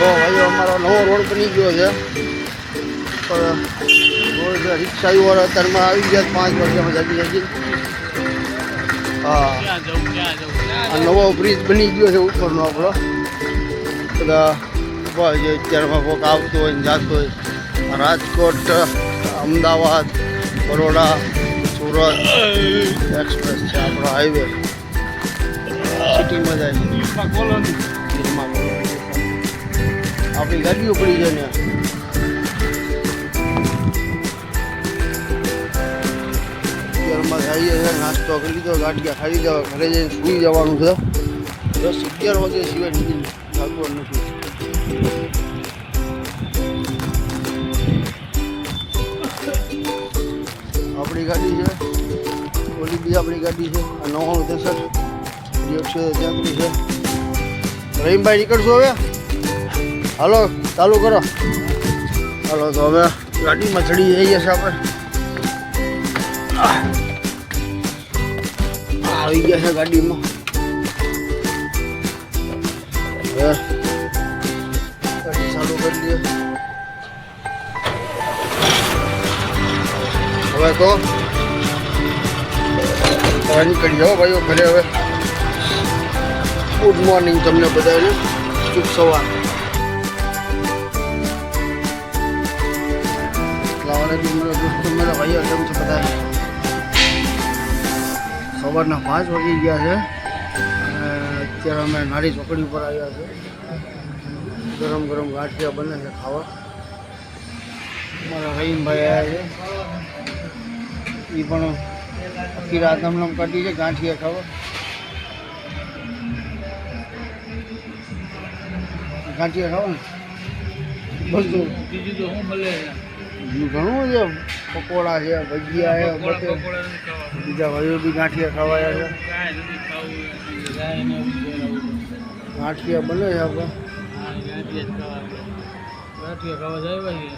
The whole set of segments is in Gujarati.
ભાઈ અમારો નવો રોડ બની ગયો છે પણ રોડ રિક્ષાવાળા અત્યારમાં આવી ગયા 5 વર્ષમાં જલ્દી જલ્દી. હા આ નવો બ્રિજ બની ગયો છે ઉપરનો આપણો. બધા ઊભા છે અત્યારમાં કોઈક આવતો હોય ને જતો હોય. રાજકોટ, અમદાવાદ, બરોડા, સુરત એક્સપ્રેસ છે આપણો હાઈવે. સિટીમાં જાય છે. આપણી ગાડીઓ પડી જાય ને. અત્યારમાં જઈએ છે, નાસ્તો કરી લીધો, ગાંઠિયા ખાઈ લીધા, ઘરે જઈને સૂઈ જવાનું છે. 10-11 વાગે સિવાય નીકળી લાગવાનું નથી. આપણી ગાડી છે, ઓલી બી આપણી ગાડી છે. આ 963 133 છે. રહીમભાઈ નીકળશો હવે? હાલો ચાલુ કરો. હાલો તો હવે ગાડીમાં ચડી જઈએ છીએ આપણે. આવી ગયા છે ગાડીમાં. હવે ગાડી ચાલુ કરી દઈએ. હવે તો નીકળી જાઓ ભાઈઓ ઘરે. હવે ગુડ મોર્નિંગ તમને બધાને, શુભ સવાર. મારા ભાઈઓ કેમ છે બધા? સવારના 5 વાગી ગયા છે અને અત્યારે અમે નારી ચોકડી ઉપર આવ્યા છે. ગરમ ગરમ ગાંઠિયા બને છે ખાવા. મારા રહીમભાઈ આવ્યા છે, એ પણ આખી રાત નમ કાઢી છે ગાંઠિયા ખાવા. ગાંઠિયા ખાવા ને બધું બીજું તો શું મળે? ઘણું છે, પકોડા છે, ભજીયા છે, બીજા ભાઈઓ બી ગાંઠિયા ખાવાયા છે. ગાંઠિયા બને છે આપણે. ગાંઠિયા ખાવા જાય ભાઈ.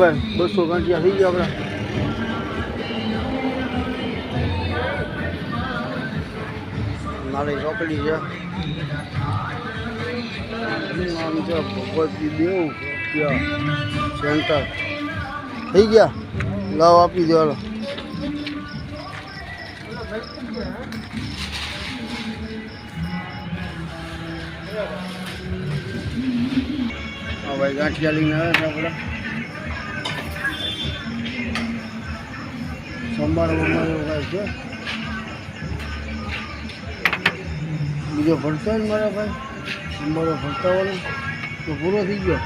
ભાઈ 200 ગાંઠિયા થઈ ગયા આપણા. નાળી ચોકડી છે. નામ છે ભગવતી દેવ સેન્ટર. થઈ ગયા, લાવ આપી દો. હાલો હા ભાઈ ગાંઠિયા લઈને આવે છે આપણે. સંભાળ એવું કાંઈ છે. બીજો ભરતો ને મારા ભાઈ સંભાળો ભરતા વાળો તો પૂરો થઈ ગયો.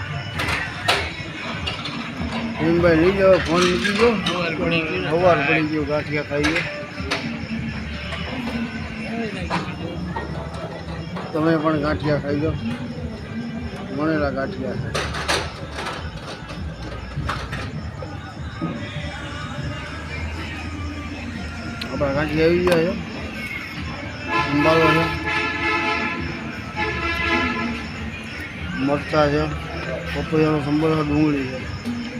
ભીમભાઈ લઈ જાઓ, ફોન મૂકી દો. સવાર પડી ગયો, ગાંઠિયા ખાઈ ગયો. તમે પણ ગાંઠિયા ખાઈ દો, વણેલા ગાંઠિયા. આપણા ગાંઠિયા આવી ગયા છે. સંભાળો છે, મરચાં છે, પપૈયાનો સંભાળો, ડુંગળી છે.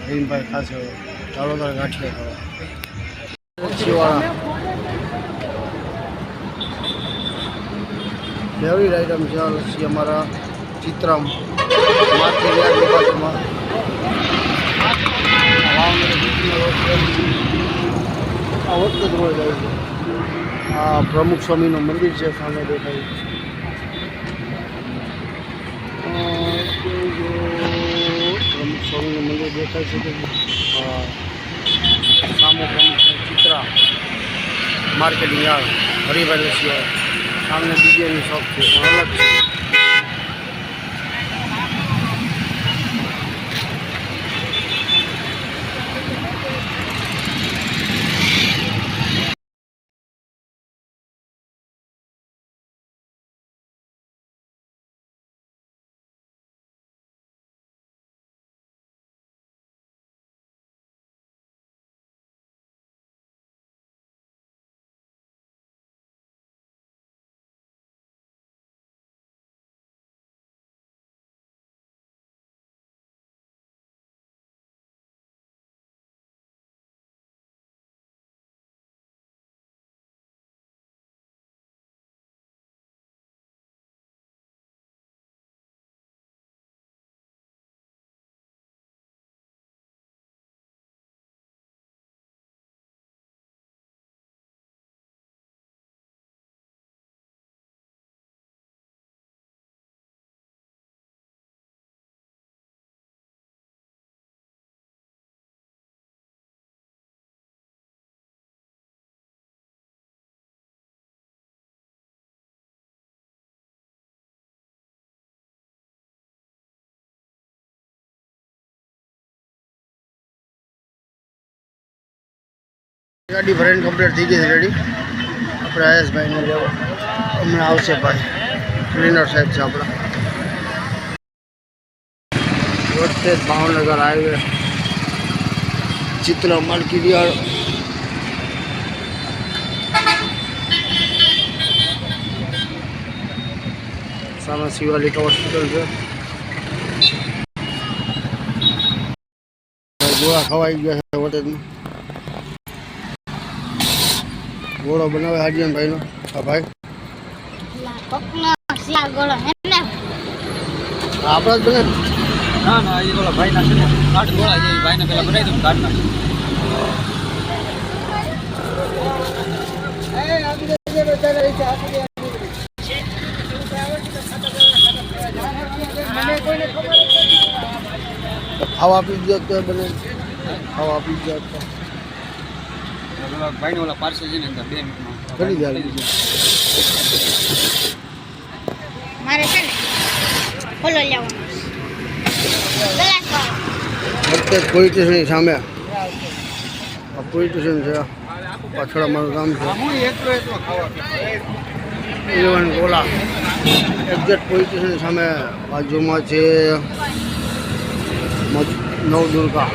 રહીમભાઈ ખાશે. ચાલો તારે ગાંઠિયા ખાવા. લસ્સીવાળા ફેવરિટ આઈટમ છે લસ્સી અમારા ચિત્રામ માર્કેટ યાર્ડની બાજુમાં. આ વખતે જ રોડ જાય છે. આ પ્રમુખ સ્વામીનું મંદિર છે, સામે દેખાય. પ્રમુખ સ્વામીનું મંદિર દેખાય છે. સામે પ્રમુખ ચિત્રા માર્કેટિંગ યાર્ડ હરિભાઈ લસ્સી. સામને બીજાની શોપ છે પણ અલગ છે. ગાડી ભરાઈને કમ્પ્લીટ થઈ ગઈ છે રેડી. આપણે આયેશભાઈને લેવા હમણાં આવશે ભાઈ. ક્લીનર સાહેબ છે આપણા. રોડ ભાવનગર હાઈવે ચિત્ર માર્કેટિયાળ. સામે શિવાલિકા હોસ્પિટલ છે. ગોળા ખવાઈ ગયા છે હોટેલમાં. ગોળો બનાવે હાજીયાનભાઈનો. હા ભાઈ આપણા જ બને. ના ના એ ઓલા ભાઈ ના છે ને 8 ગોળા છે. ભાઈને પેલા બનાવી દઉં કાઢ નાખ. ખાવા આપી દો તો બને. ખાવા આપી દો તો ઓલા ભાઈને ઓલા પાર્સલ છે ને અંદર 2 મિનિટમાં કરી જાય. મારે છે ને ફોલો લેવાનો અત્યારે પોલીસ સ્ટેશનની સામે પોલીસ સ્ટેશન છે. પાછળ અમારું ગામ છે. હું એટલો ખાવા 11 ગોલા એક્ઝેક્ટ પોલીસ સ્ટેશનની સામે બાજુમાં છે નવદુર્ગા.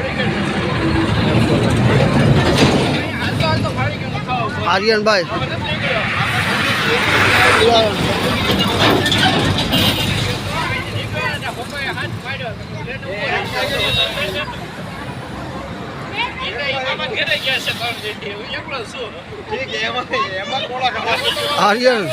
આર્યનભાઈ આર્યન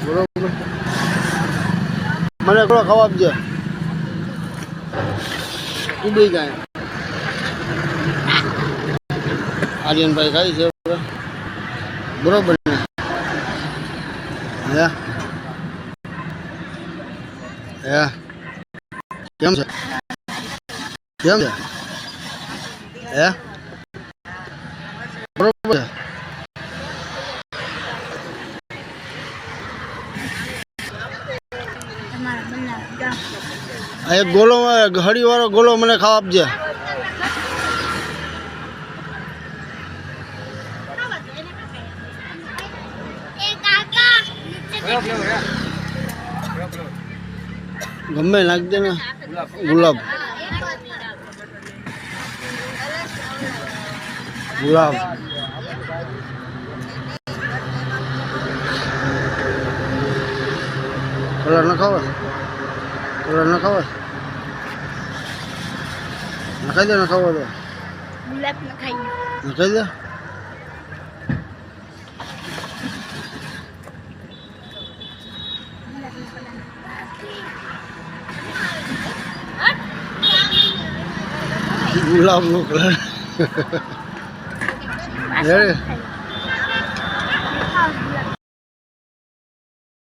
બરોબર. મને થોડો ખાવા આપજે. ઉડી જાય. આર્યનભાઈ ખાઈ છે બરોબર ને? હે હે કેમ છે? કેમ છે? હે બરોબર છે. આ એક ગોલો ઘડી વાળો ગોલો મને ખાવા આપજે. ગમે નાખી દે ને. ગુલાબ ગુલાબ કલર ન ખાવા. કલર ન ખાવા. નખાઈ દે. ન ખાવા દે. નખાઈ દે. ગુલાબ નો કલર